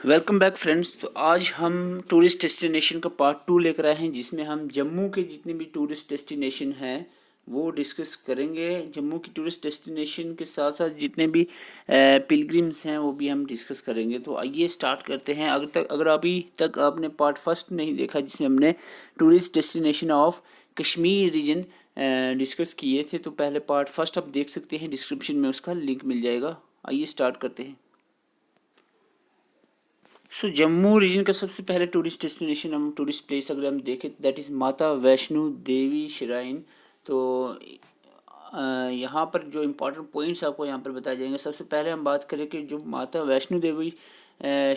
Welcome back friends. तो आज हम टूरिस्ट डेस्टिनेशन का पार्ट 2 लेकर आए हैं, जिसमें हम जम्मू के जितने भी टूरिस्ट डेस्टिनेशन हैं वो डिस्कस करेंगे। जम्मू की टूरिस्ट डेस्टिनेशन के साथ साथ जितने भी पिलग्रिम्स हैं वो भी हम डिस्कस करेंगे। तो आइए स्टार्ट करते हैं। अगर अभी तक आपने पार्ट फर्स्ट नहीं देखा, जिसमें हमने tourist destination of Kashmir region discuss किए थे, तो पहले पार्ट फर्स्ट आप देख सकते हैं, डिस्क्रिप्शन में उसका लिंक मिल जाएगा। आइए स्टार्ट करते हैं। जम्मू रीजन का सबसे पहले टूरिस्ट डेस्टिनेशन, हम टूरिस्ट प्लेस अगर हम देखें, दैट इज़ माता वैष्णो देवी श्राइन। तो यहाँ पर जो इम्पोर्टेंट पॉइंट्स आपको यहाँ पर बताए जाएंगे। सबसे पहले हम बात करें कि जो माता वैष्णो देवी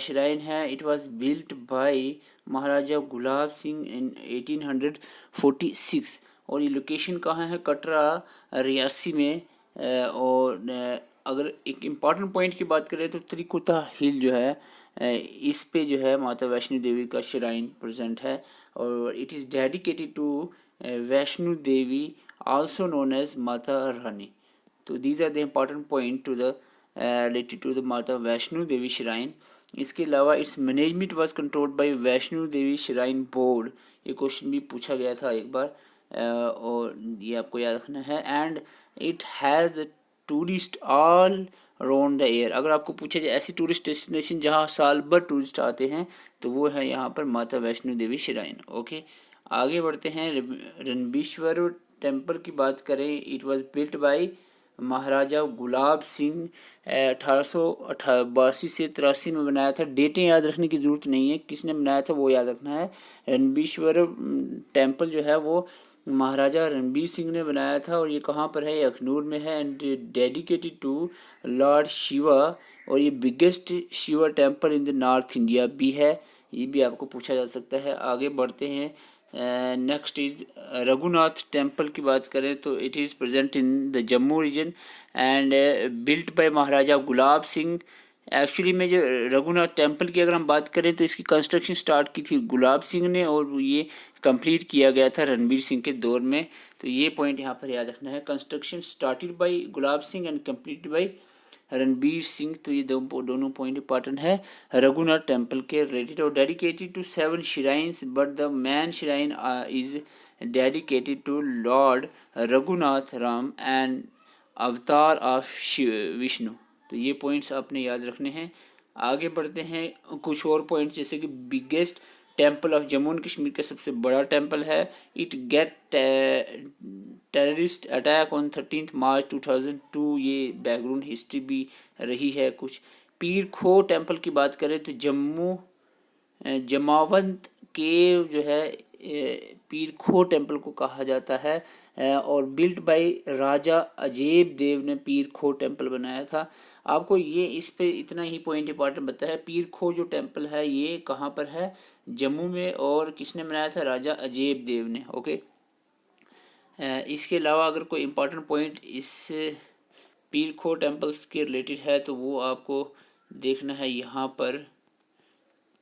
श्राइन है, it was built by Maharaja Gulab Singh इन 1846। और ये लोकेशन कहाँ है? कटरा, रियासी में। और अगर एक इम्पॉर्टेंट पॉइंट की बात करें तो त्रिकुटा हिल जो है, इस पे जो है माता वैष्णो देवी का श्राइन प्रेजेंट है। और it is dedicated to Vaishno Devi, also known as Mata Rani. तो these are the important point to the related to the Mata Vaishno Devi shrine. इसके अलावा its management was controlled by Vaishno Devi shrine board. ये क्वेश्चन भी पूछा गया था एक बार, और ये आपको याद रखना है। And it has tourist all around the year. अगर आपको पूछा जाए ऐसी टूरिस्ट डेस्टिनेशन जहाँ साल भर टूरिस्ट आते हैं, तो वो है यहाँ पर माता वैष्णो देवी श्राइन। ओके, आगे बढ़ते हैं। रणबीश्वर टेम्पल की बात करें, it was built by Maharaja Gulab Singh 1882 से 83 में बनाया था। डेटें याद रखने की ज़रूरत नहीं है, किसने बनाया था वो याद रखना है। रणबीश्वर टेम्पल जो है वो महाराजा रणबीर सिंह ने बनाया था, और ये कहाँ पर है? अखनूर में है। And dedicated to lord Shiva. और ये biggest Shiva temple in the north India भी है। ये भी आपको पूछा जा सकता है। आगे बढ़ते हैं। नेक्स्ट इज रघुनाथ टेम्पल की बात करें तो it is present in the Jammu region and built by Maharaja Gulab Singh. Actually में जो रघुनाथ टेम्पल की अगर हम बात करें तो इसकी कंस्ट्रक्शन स्टार्ट की थी गुलाब सिंह ने, और ये कंप्लीट किया गया था रणबीर सिंह के दौर में। तो ये पॉइंट यहाँ पर याद रखना है। Construction started by Gulab Singh and completed by Ranbir Singh. तो ये दोनों पॉइंट इंपॉर्टेंट है रघुनाथ टेम्पल के रिलेटेड। और dedicated to 7 shrines, but the main shrine is dedicated to lord Raghunath Ram and avatar of Vishnu. तो ये पॉइंट्स आपने याद रखने हैं। आगे बढ़ते हैं। कुछ और पॉइंट्स, जैसे कि biggest temple of Jammu and Kashmir का सबसे बड़ा टेम्पल है। It get terrorist attack on 13 मार्च 2002। ये बैकग्राउंड हिस्ट्री भी रही है कुछ। पीर खो टेम्पल की बात करें तो जम्मू जमावंत केव जो है पीर खो टेम्पल को कहा जाता है। और बिल्ट बाय राजा अजेब देव ने पीर खो टेम्पल बनाया था। आपको ये इस पे इतना ही पॉइंट इंपॉर्टेंट बताया है। पीर खो जो टेम्पल है ये कहाँ पर है? जम्मू में। और किसने बनाया था? राजा अजेब देव ने। ओके, इसके अलावा अगर कोई इम्पोर्टेंट पॉइंट इस पीर खो टेम्पल्स के रिलेटेड है तो वो आपको देखना है। यहाँ पर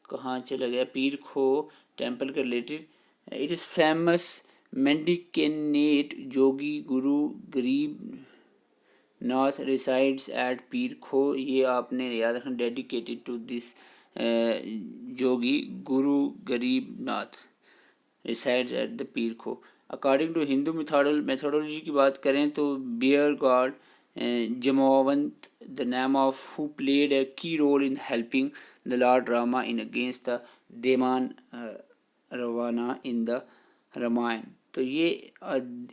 कहाँ चला गया? पीर खो टेम्पल के रिलेटेड इट इज़ फेमस मेंडिकेनेट जोगी गुरु गरीब नाथ रिसाइड्स एट पीर खो। ये आपने याद रखना, डेडिकेटेड टू दिस जोगी गुरु गरीब नाथ रिसाइड्स एट द पीर खो। अकॉर्डिंग टू हिंदू मेथोडोलॉजी की बात करें तो bear god Jamavant the name of who played a key role in helping the Lord Rama in against the Deman Ravana in the Ramayana. तो ये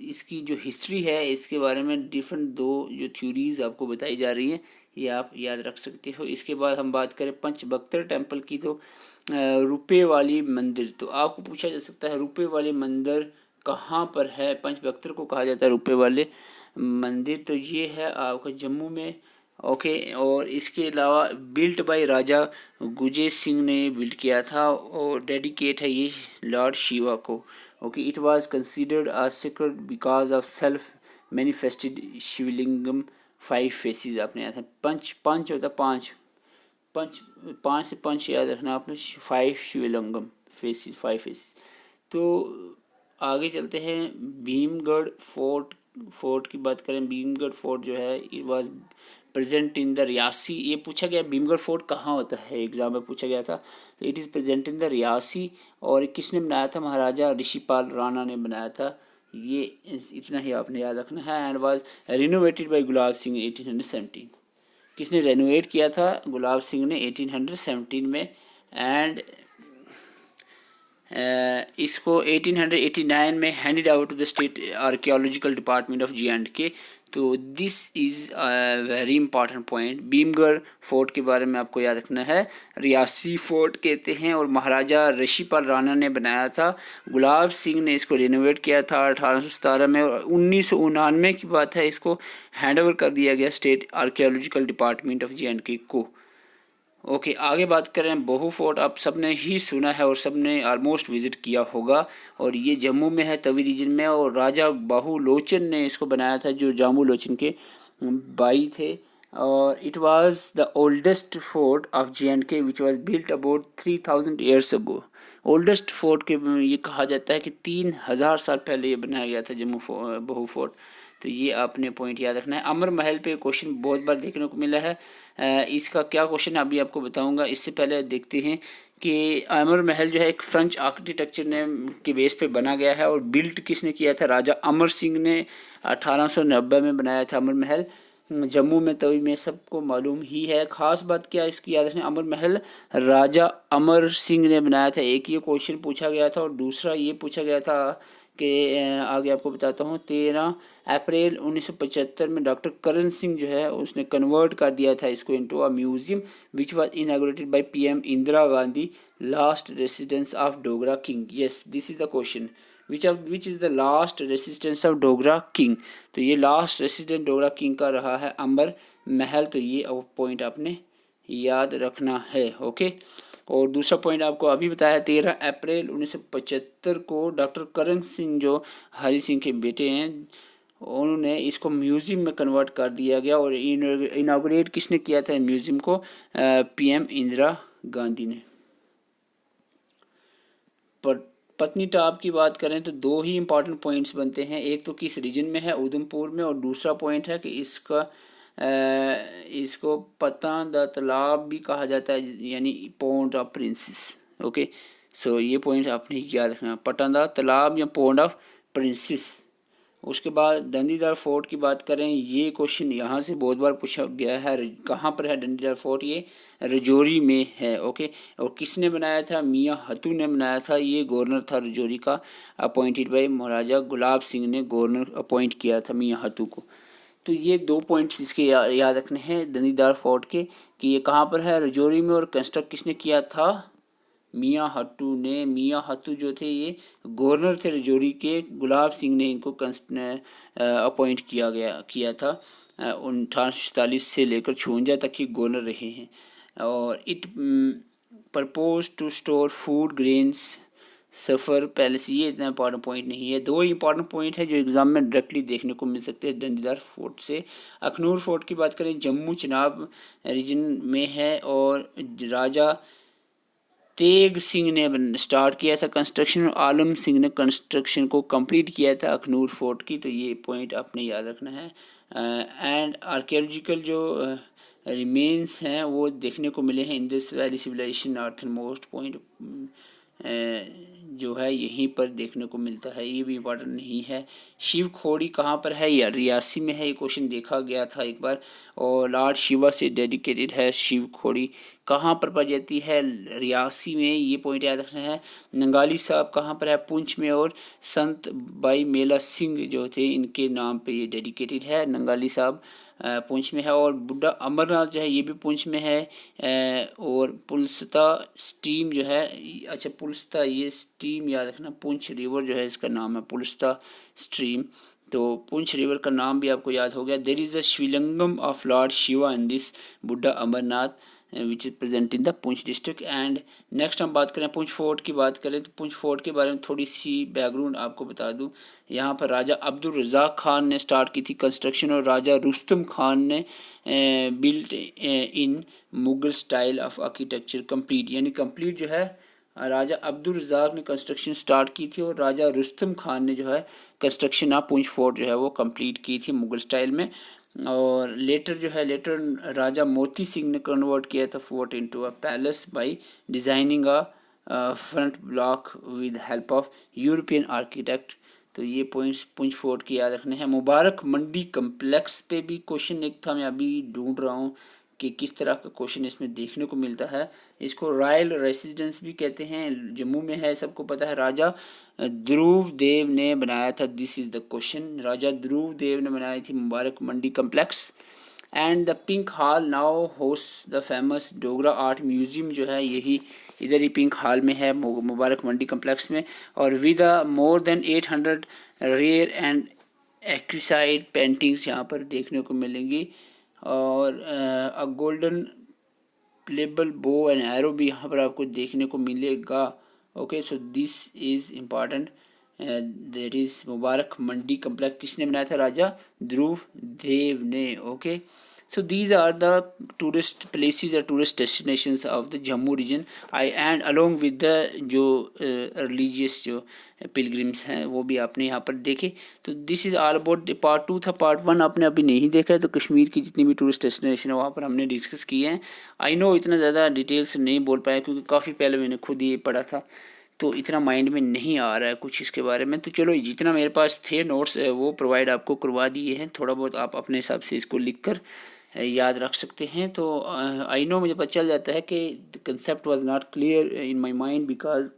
इसकी जो हिस्ट्री है इसके बारे में डिफरेंट दो जो थ्योरीज आपको बताई जा रही हैं, ये आप याद रख सकते हो। इसके बाद हम बात करें पंचबख्तर टेम्पल की, तो रुपये वाली मंदिर। तो आपको पूछा जा सकता है रुपये वाली मंदिर कहाँ पर है? पंचबख्तर को कहा जाता है रुपये वाले मंदिर। तो ये है आपका जम्मू में। ओके, और इसके अलावा बिल्ट बाय राजा गुजे सिंह ने बिल्ड किया था, और डेडिकेट है ये लॉर्ड शिवा को। Okay, it was considered as sacred because of self manifested Shivalingam 5 faces. आपने याद है पंच होता पाँच, पाँच से पंच याद रखना आपने। 5 शिवलिंगम फेसिस, 5 फेसिस। तो आगे चलते हैं। भीमगढ़ फोर्ट फोर्ट की बात करें, भीमगढ़ फोर्ट जो है it was present in the Reasi. ये पूछा गया भीमगढ़ फोर्ट कहाँ होता है, एग्जाम में पूछा गया था। तो it is present in the Reasi. और किसने बनाया था, महाराजा ऋषिपाल राणा ने बनाया था। ये इतना ही आपने याद रखना है। And was renovated bye Gulab Singh 1817। किसने रेनोवेट किया था, गुलाब सिंह ने 1817 में। एंड इसको 1889 में handed out to the state archaeological department of J&K। तो this is very important point. Bhimgarh fort के बारे में आपको याद रखना है, रियासी फोर्ट कहते हैं और महाराजा ऋषिपाल राणा ने बनाया था। गुलाब सिंह ने इसको रिनोवेट किया था 1817 में, और 1999 की बात है इसको हैंड ओवर कर दिया गया state archaeological department of J&K को। ओके, आगे बात करें बहू फोर्ट। आप सबने ही सुना है और सबने ऑलमोस्ट विज़िट किया होगा, और ये जम्मू में है, तवी रीजन में। और राजा बाहू लोचन ने इसको बनाया था, जो जामू लोचन के भाई थे। और it was the oldest fort of J&K which was built about 3000 years ago. Oldest fort के ये कहा जाता है कि 3000 साल पहले ये बनाया गया था जम्मू बहू फोर्ट। तो ये आपने पॉइंट याद रखना है। अमर महल पे क्वेश्चन बहुत बार देखने को मिला है। इसका क्या क्वेश्चन अभी आपको बताऊंगा। इससे पहले देखते हैं कि अमर महल जो है एक फ्रेंच आर्किटेक्चर ने के बेस पे बना गया है, और बिल्ट किसने किया था, राजा अमर सिंह ने 1890 में बनाया था अमर महल, जम्मू में। तवी में सबको मालूम ही है। ख़ास बात क्या इसकी याद रखना, अमर महल राजा अमर सिंह ने बनाया था। एक ये क्वेश्चन पूछा गया था, और दूसरा ये पूछा गया था कि आगे आपको बताता हूँ, 13 अप्रैल 1975 में डॉक्टर करण सिंह जो है उसने कन्वर्ट कर दिया था इसको into a museum which was inaugurated bye PM Indira Gandhi, last residence of Dogra king. Yes, this is the question, which is the last residence of Dogra king. तो ये लास्ट रेसिडेंट डोगरा किंग का रहा है अमर महल। तो ये पॉइंट आपने याद रखना है। ओके, और दूसरा पॉइंट आपको अभी बताया, 13 अप्रैल 1975 को डॉक्टर करण सिंह जो हरि सिंह के बेटे हैं, उन्होंने इसको म्यूज़ियम में कन्वर्ट कर दिया गया। और इनाग्रेट किसने किया था म्यूज़ियम को, PM इंदिरा गांधी ने। पर पत्नीटॉप की बात करें तो दो ही इम्पॉर्टेंट पॉइंट्स बनते हैं, एक तो किस रीजन में है, उधमपुर में, और दूसरा पॉइंट है कि इसको पतन द तालाब भी कहा जाता है, यानी पौंड ऑफ प्रिंसेस। ओके, सो ये पॉइंट आपने याद रखना, पटन द तालाब या पौंड ऑफ प्रिंसेस। उसके बाद डंडीदार फोर्ट की बात करें, ये क्वेश्चन यहाँ से बहुत बार पूछा गया है, कहाँ पर है डंडीदार फोर्ट, ये रजौरी में है। ओके, और किसने बनाया था, मियाँ हतू ने बनाया था। ये गवर्नर था रजौरी का, अपॉइंटेड बाय महाराजा गुलाब सिंह ने गवर्नर अपॉइंट किया था मियाँ हतू को। तो ये दो पॉइंट्स इसके याद रखने हैं डंडीदार फोर्ट के, कि ये कहाँ पर है, रजौरी में, और कंस्ट्रक्ट किसने किया था, मियाँ हट्टू ने। मियाँ हट्टू जो थे ये गवर्नर थे रजौरी के, गुलाब सिंह ने इनको अपॉइंट किया था। 1847 से लेकर 56 तक ही गवर्नर रहे हैं। और it propose to store food grains सफ़र पैलेस। ये इतना इंपॉर्टेंट पॉइंट नहीं है। दो इंपॉर्टेंट पॉइंट है जो एग्जाम में डायरेक्टली देखने को मिल सकते हैं डंडीदार फोर्ट से। अखनूर फोर्ट की बात करें, जम्मू चिनाब रीजन में है, और राजा तेग सिंह ने स्टार्ट किया था कंस्ट्रक्शन, और आलम सिंह ने कंस्ट्रक्शन को कंप्लीट किया था अखनूर फोर्ट की। तो ये पॉइंट आपने याद रखना है। एंड आर्कियोलॉजिकल जो रिमेन्स हैं वो देखने को मिले हैं Indus valley civilisation northernmost point जो है यहीं पर देखने को मिलता है। ये भी इम्पोर्टेंट नहीं है। शिव खोड़ी कहाँ पर है, या रियासी में है, ये क्वेश्चन देखा गया था एक बार, और लॉर्ड शिवा से डेडिकेटेड है शिव खोड़ी। कहाँ पर पाई जाती है, रियासी में, ये पॉइंट याद रखना है। नंगाली साहब कहाँ पर है, पुंछ में, और संत बाई मेला सिंह जो थे इनके नाम पे ये डेडिकेटेड है। नंगाली साहब पुंछ में है, और बुड्ढा अमरनाथ जो है ये भी पुंछ में है। और पुलस्ता स्ट्रीम जो है, अच्छा पुलस्ता ये स्ट्रीम याद रखना, पुंछ रिवर जो है इसका नाम है पुलस्ता स्ट्रीम। तो पुंछ रिवर का नाम भी आपको याद हो गया। There is a shivalingam of Lord Shiva in this Buddha Amarnath which is present in the Poonch district. And next हम बात करें पुंछ फोर्ट की बात करें, तो पुंछ फोर्ट के बारे में थोड़ी सी बैकग्राउंड आपको बता दूं। यहाँ पर राजा अब्दुल रज़ाक खान ने स्टार्ट की थी कंस्ट्रक्शन, और राजा रुस्तम खान ने built in Mughal style of architecture complete, यानी कंप्लीट जो है राजा अब्दुल रज़ाक ने कंस्ट्रक्शन स्टार्ट की थी और राजा रुस्तम खान ने जो है कंस्ट्रक्शन ऑफ पुंछ फोर्ट जो है वो कंप्लीट की थी मुगल स्टाइल में। और लेटर राजा मोती सिंह ने कन्वर्ट किया था fort into a palace by designing a front block with help of European architect. तो ये पॉइंट्स पुंछ फोर्ट की याद रखने हैं। मुबारक मंडी कम्प्लेक्स पे भी क्वेश्चन एक था, मैं अभी ढूंढ रहा हूँ कि किस तरह का क्वेश्चन इसमें देखने को मिलता है। इसको रॉयल रेसिडेंस भी कहते हैं, जम्मू में है, सबको पता है। राजा ध्रुव देव ने बनाया था, this is the question, Raja Dhruv Dev ने बनाई थी Mubarak Mandi complex. And the pink hall now host the famous Dogra art museum जो है यही इधर ही पिंक हॉल में है मुबारक मंडी कम्प्लेक्स में। और with more than 800 rare and एक्साइड पेंटिंग्स यहाँ पर देखने को मिलेंगी। और a golden playable bow and arrow भी यहाँ पर आपको देखने को मिलेगा। Okay, so this is important, that is Mubarak Mandi complex किसने बनाया था? राजा ध्रुव देव ने। Okay, so these are the tourist places or tourist destinations of the Jammu region. I and along with the जो religious जो pilgrims हैं वो भी आपने यहाँ पर देखे। तो this is all about part 2 था। पार्ट 1 आपने अभी नहीं देखा है, तो कश्मीर की जितनी भी टूरिस्ट डेस्टिनेशन है वहाँ पर हमने डिस्कस किए हैं। आई नो इतना ज़्यादा डिटेल्स नहीं बोल पाया क्योंकि काफ़ी पहले मैंने खुद ये पढ़ा था, तो इतना माइंड में नहीं आ रहा है कुछ इसके बारे में। तो चलो जितना मेरे पास थे नोट्स वो प्रोवाइड आपको करवा दिए हैं, थोड़ा बहुत आप अपने हिसाब से इसको लिख कर याद रख सकते हैं। तो आई नो मुझे पता चल जाता है कि the concept was not clear in my mind because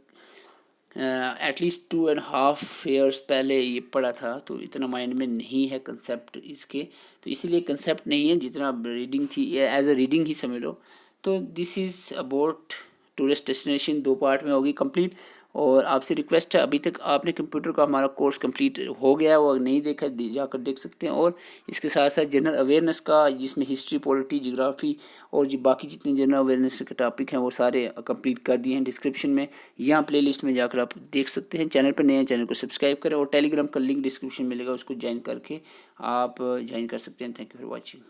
at least 2.5 years पहले ये पढ़ा था, तो इतना माइंड में नहीं है कंसेप्ट इसके, तो इसीलिए कंसेप्ट नहीं है, जितना रीडिंग थी एज अ रीडिंग ही समझ लो। तो this is about tourist destination, 2 part में होगी कंप्लीट। और आपसे रिक्वेस्ट है, अभी तक आपने कंप्यूटर का हमारा कोर्स कंप्लीट हो गया है, वो नहीं देखा जाकर देख सकते हैं। और इसके साथ साथ जनरल अवेयरनेस का, जिसमें हिस्ट्री, पॉलिटी, जियोग्राफी और जो बाकी जितने जनरल अवेयरनेस के टॉपिक हैं वो सारे कंप्लीट कर दिए हैं डिस्क्रिप्शन में, या प्लेलिस्ट में जाकर आप देख सकते हैं। चैनल पर नए हैं, चैनल को सब्सक्राइब करें और टेलीग्राम का लिंक डिस्क्रिप्शन मिलेगा, उसको ज्वाइन करके आप ज्वाइन कर सकते हैं। Thank you for watching.